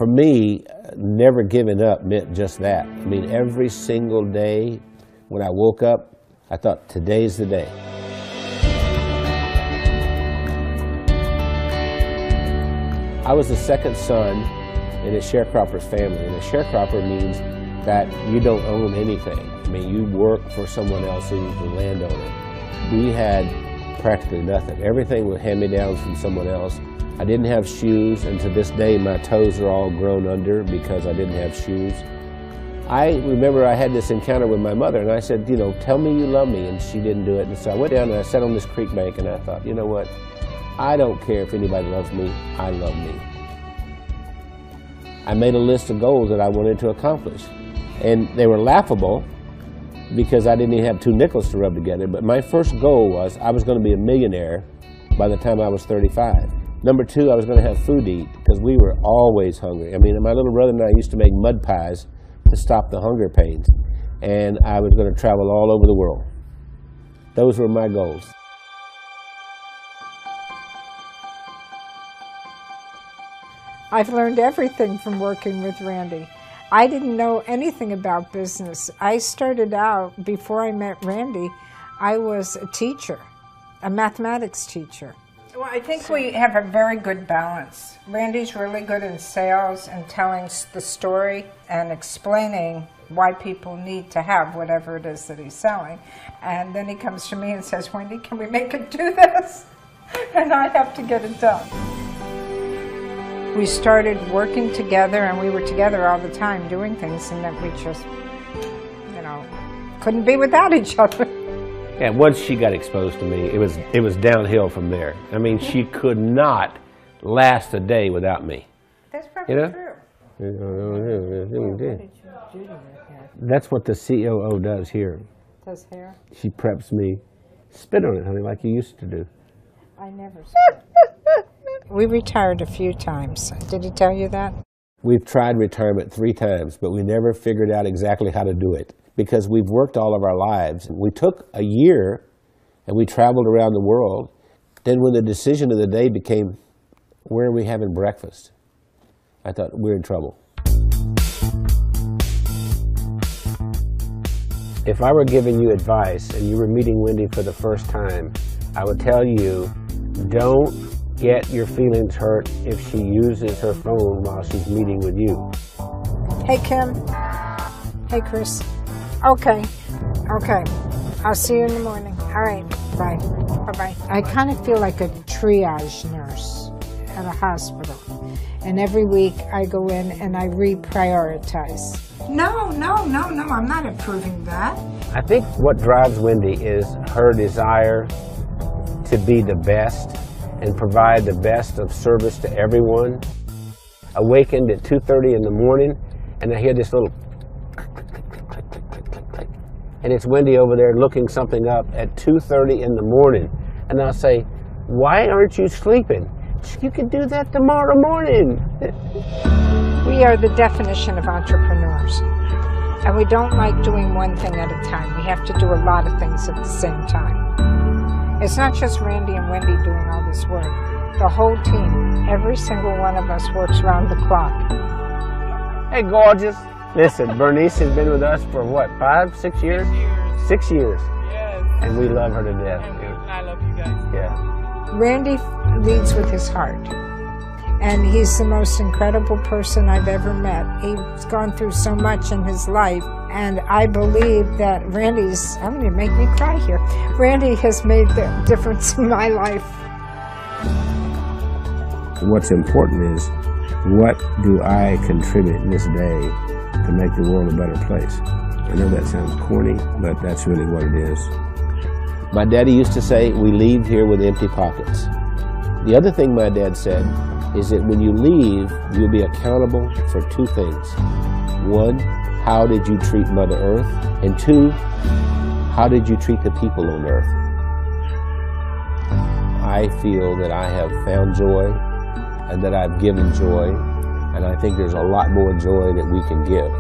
For me, never giving up meant just that. I mean, every single day when I woke up, I thought, today's the day. I was the second son in a sharecropper's family, and a sharecropper means that you don't own anything. I mean, you work for someone else who's the landowner. We had practically nothing. Everything was hand-me-downs from someone else. I didn't have shoes, and to this day my toes are all grown under because I didn't have shoes. I remember I had this encounter with my mother, and I said, you know, tell me you love me, and she didn't do it. And so I went down and I sat on this creek bank, and I thought, you know what? I don't care if anybody loves me, I love me. I made a list of goals that I wanted to accomplish, and they were laughable because I didn't even have 2 nickels to rub together, but my first goal was I was going to be a millionaire by the time I was 35. Number 2, I was going to have food to eat because we were always hungry. I mean, my little brother and I used to make mud pies to stop the hunger pains, and I was going to travel all over the world. Those were my goals. I've learned everything from working with Randy. I didn't know anything about business. I started out, before I met Randy, I was a teacher, a mathematics teacher. Well, I think we have a very good balance. Randy's really good in sales and telling the story and explaining why people need to have whatever it is that he's selling. And then he comes to me and says, Wendy, can we make it do this? And I have to get it done. We started working together, and we were together all the time doing things, and that we just, you know, couldn't be without each other. Yeah, once she got exposed to me, it was downhill from there. I mean, she could not last a day without me. That's probably true. That's what the COO does here. Does hair? She preps me. Spit on it, honey, like you used to do. I never spit. We retired a few times. Did he tell you that? We've tried retirement 3 times, but we never figured out exactly how to do it because we've worked all of our lives. We took a year and we traveled around the world. Then when the decision of the day became, where are we having breakfast? I thought, we're in trouble. If I were giving you advice and you were meeting Wendy for the first time, I would tell you, don't get your feelings hurt if she uses her phone while she's meeting with you. Hey, Kim. Hey, Chris. Okay. I'll see you in the morning. All right. Bye. Bye-bye. I kind of feel like a triage nurse at a hospital. And every week I go in and I reprioritize. No, I'm not approving that. I think what drives Wendy is her desire to be the best and provide the best of service to everyone. Awakened at 2:30 in the morning, and I hear this little click, click, click, click, click, click, click, click. And it's Wendy over there looking something up at 2:30 in the morning. And I'll say, why aren't you sleeping? You can do that tomorrow morning. We are the definition of entrepreneurs. And we don't like doing one thing at a time. We have to do a lot of things at the same time. It's not just Randy and Wendy doing all this work. The whole team, every single one of us works round the clock. Hey, gorgeous. Listen, Bernice has been with us for what, 5, 6 years? 6 years. Yes. And we love her to death. I love you guys. Yeah. Randy leads with his heart. And he's the most incredible person I've ever met. He's gone through so much in his life. And I believe that Randy's, I'm going to make me cry here. Randy has made the difference in my life. What's important is, what do I contribute this day to make the world a better place? I know that sounds corny, but that's really what it is. My daddy used to say, we leave here with empty pockets. The other thing my dad said is that when you leave, you'll be accountable for 2 things. 1, how did you treat Mother Earth? And 2, how did you treat the people on Earth? I feel that I have found joy and that I've given joy, and I think there's a lot more joy that we can give.